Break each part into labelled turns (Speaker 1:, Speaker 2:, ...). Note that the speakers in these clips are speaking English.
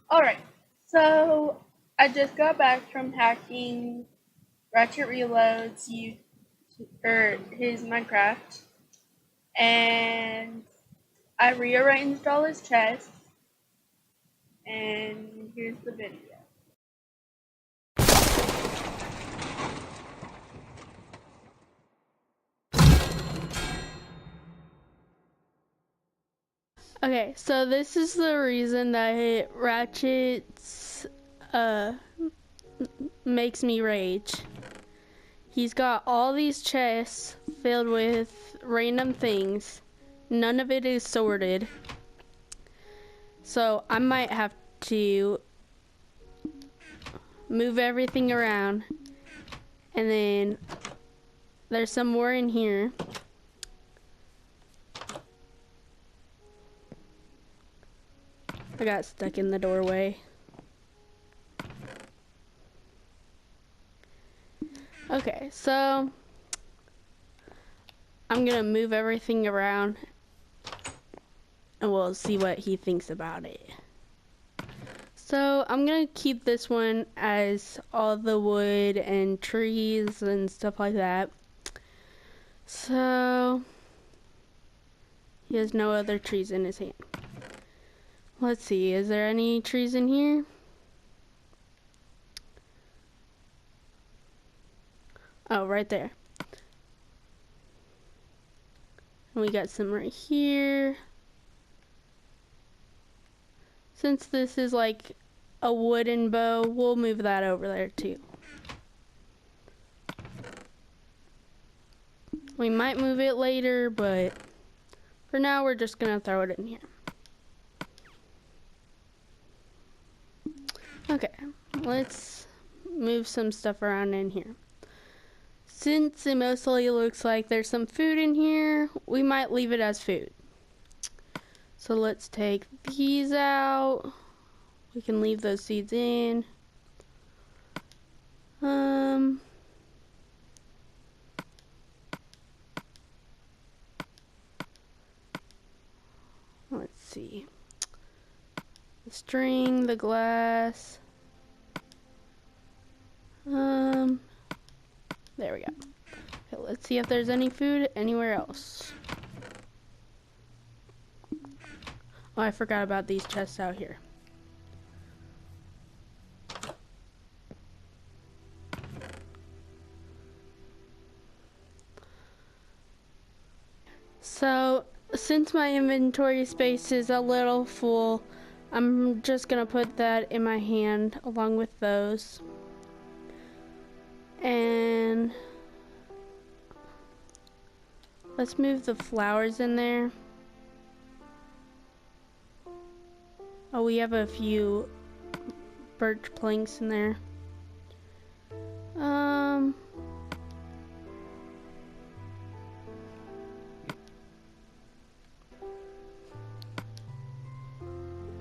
Speaker 1: Alright, so I just got back from hacking Ratchet Reloads his Minecraft, and I rearranged all his chests, and here's the video. Okay, so this is the reason that Ratchet's makes me rage. He's got all these chests filled with random things. None of it is sorted. So I might have to move everything around. And then there's some more in here. I got stuck in the doorway. Okay, so I'm gonna move everything around and we'll see what he thinks about it. So I'm gonna keep this one as all the wood and trees and stuff like that. So he has no other trees in his hand. Let's see, is there any trees in here? Oh, right there. And we got some right here. Since this is like a wooden bow, we'll move that over there too. We might move it later, but for now we're just gonna throw it in here. Okay, let's move some stuff around in here. Since it mostly looks like there's some food in here, we might leave it as food. So let's take these out. We can leave those seeds in. Let's see. The string, the glass. There we go. Okay, let's see if there's any food anywhere else. Oh, I forgot about these chests out here. So, since my inventory space is a little full, I'm just gonna put that in my hand along with those. And let's move the flowers in there. Oh, we have a few birch planks in there.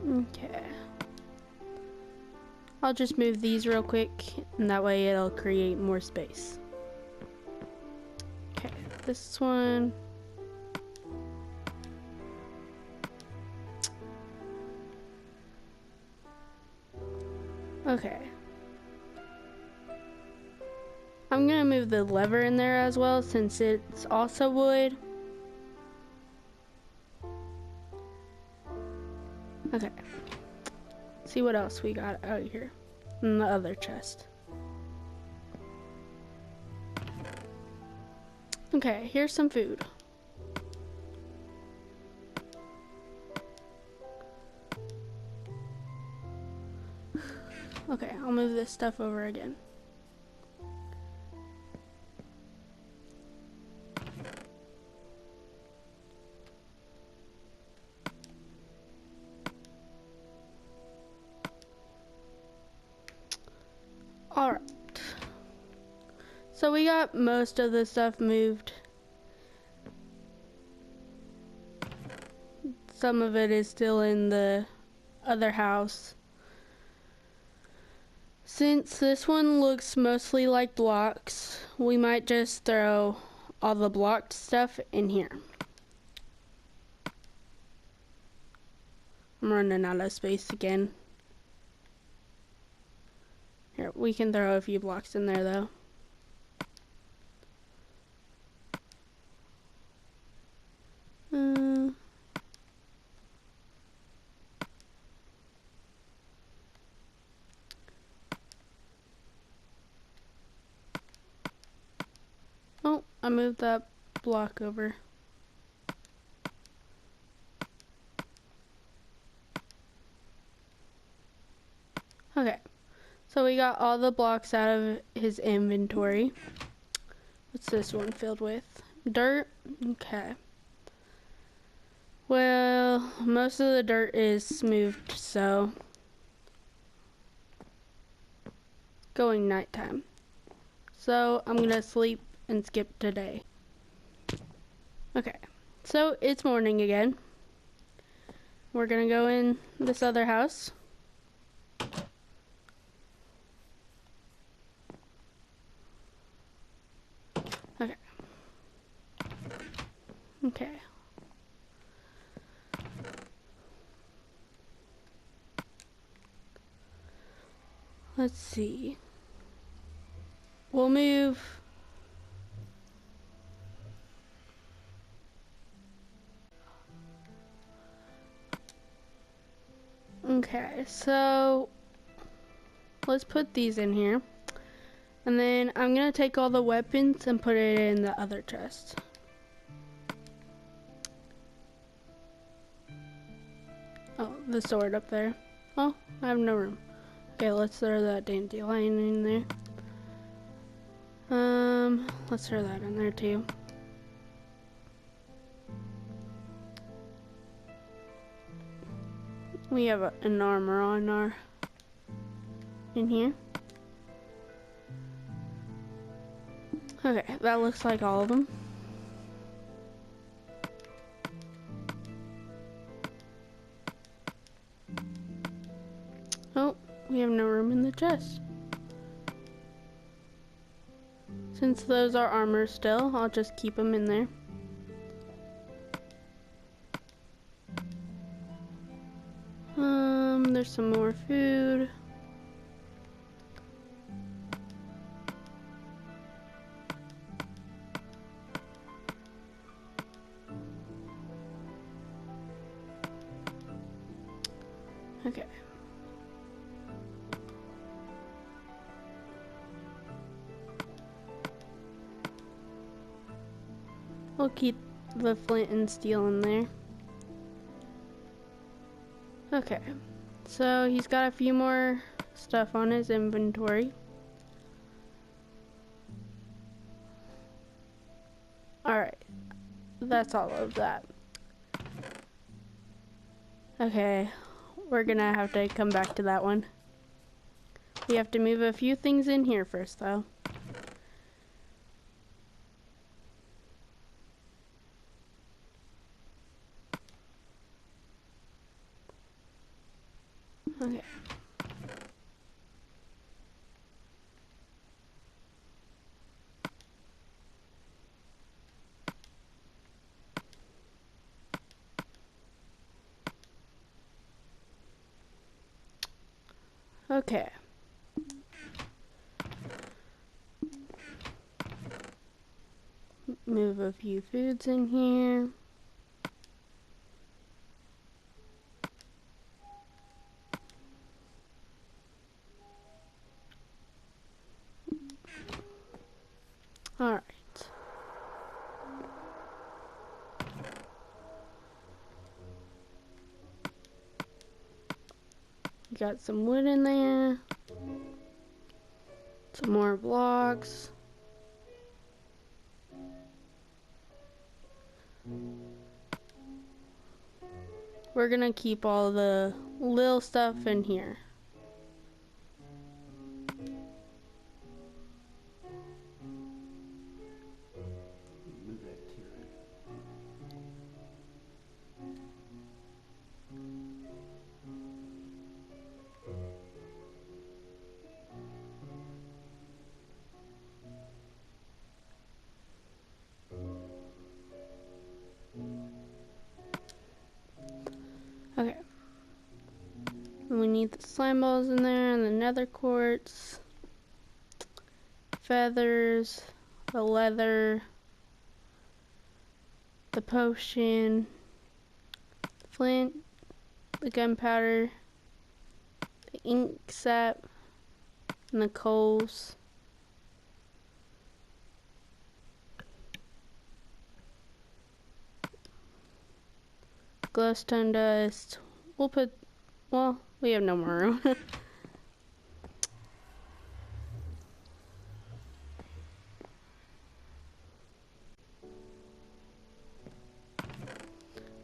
Speaker 1: Okay. I'll just move these real quick, and that way it'll create more space. Okay, this one. Okay. I'm gonna move the lever in there as well since it's also wood. Okay. See what else we got out here in the other chest. Okay, here's some food. Okay, I'll move this stuff over again. Alright. So we got most of the stuff moved. Some of it is still in the other house. Since this one looks mostly like blocks, we might just throw all the blocked stuff in here. I'm running out of space again. Here, we can throw a few blocks in there though. Oh, I moved that block over. Okay, so we got all the blocks out of his inventory. What's this one filled with? Dirt? Okay. Well, most of the dirt is moved, so going nighttime. So I'm gonna sleep and skip today. Okay, so it's morning again. We're gonna go in this other house. Okay. Okay. Let's see. We'll move. Okay, so let's put these in here. And then I'm gonna take all the weapons and put it in the other chest. Oh, the sword up there. Oh, I have no room. Okay, let's throw that dandelion in there. Let's throw that in there too. We have an armor on in here. Okay, that looks like all of them. Oh, we have no room in the chest. Since those are armor still, I'll just keep them in there. There's some more food. Okay. We'll keep the flint and steel in there. Okay. So he's got a few more stuff on his inventory. Alright. That's all of that. Okay. We're gonna have to come back to that one. We have to move a few things in here first, though. Okay. Okay. Move a few foods in here. Alright. Got some wood in there. Some more blocks. We're gonna keep all the little stuff in here. Okay. And we need the slime balls in there and the nether quartz. feathers, the leather, the potion, flint, the gunpowder, the ink sap, and the coals. Glowstone dust. We'll put, well, we have no more room.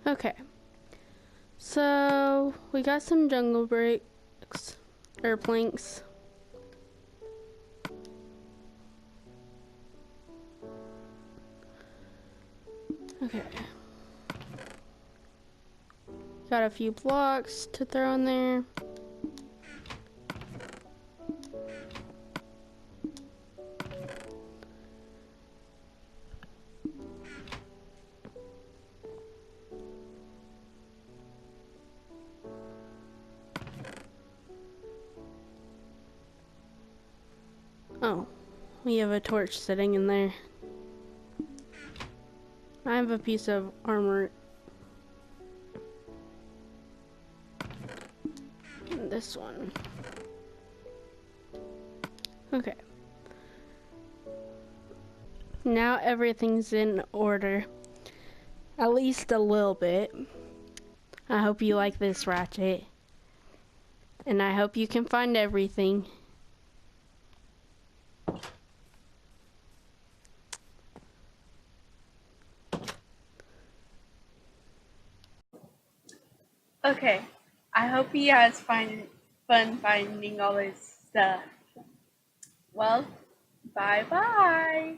Speaker 1: Okay. So, we got some jungle bricks, or planks. Okay. Got a few blocks to throw in there. Oh, we have a torch sitting in there. I have a piece of armor. This one. Okay. Now everything's in order. At least a little bit. I hope you like this, Ratchet. And I hope you can find everything.
Speaker 2: Okay, I hope you guys find fun finding all this stuff. Well, bye bye.